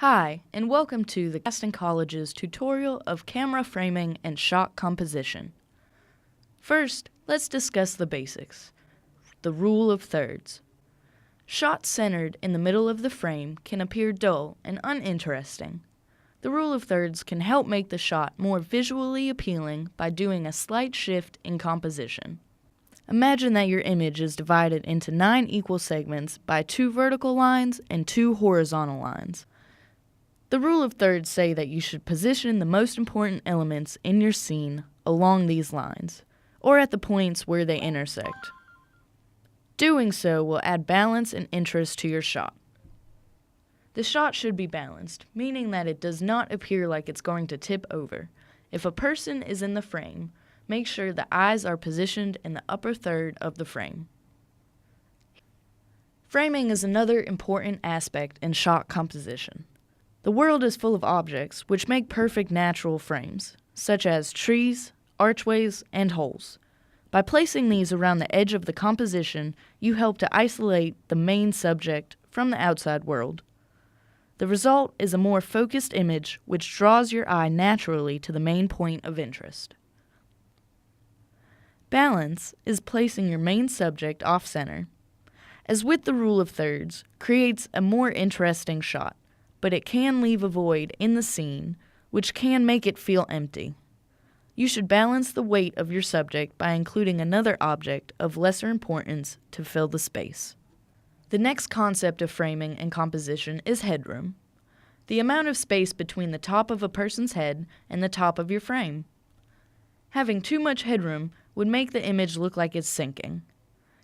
Hi, and welcome to the Casting College's tutorial of camera framing and shot composition. First, let's discuss the basics. The rule of thirds. Shots centered in the middle of the frame can appear dull and uninteresting. The rule of thirds can help make the shot more visually appealing by doing a slight shift in composition. Imagine that your image is divided into 9 equal segments by 2 vertical lines and 2 horizontal lines. The rule of thirds say that you should position the most important elements in your scene along these lines, or at the points where they intersect. Doing so will add balance and interest to your shot. The shot should be balanced, meaning that it does not appear like it's going to tip over. If a person is in the frame, make sure the eyes are positioned in the upper third of the frame. Framing is another important aspect in shot composition. The world is full of objects which make perfect natural frames, such as trees, archways, and holes. By placing these around the edge of the composition, you help to isolate the main subject from the outside world. The result is a more focused image which draws your eye naturally to the main point of interest. Balance is placing your main subject off-center. As with the rule of thirds, creates a more interesting shot, but it can leave a void in the scene, which can make it feel empty. You should balance the weight of your subject by including another object of lesser importance to fill the space. The next concept of framing and composition is headroom, the amount of space between the top of a person's head and the top of your frame. Having too much headroom would make the image look like it's sinking.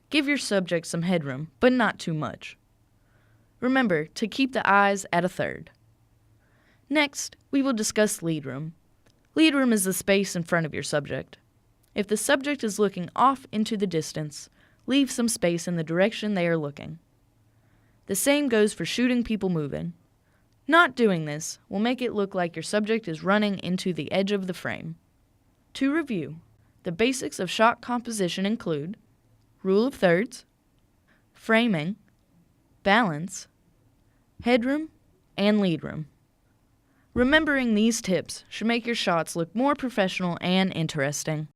Give your subject some headroom, but not too much. Remember to keep the eyes at a third. Next, we will discuss lead room. Lead room is the space in front of your subject. If the subject is looking off into the distance, leave some space in the direction they are looking. The same goes for shooting people moving. Not doing this will make it look like your subject is running into the edge of the frame. To review, the basics of shot composition include rule of thirds, framing, balance, headroom, and lead room. Remembering these tips should make your shots look more professional and interesting.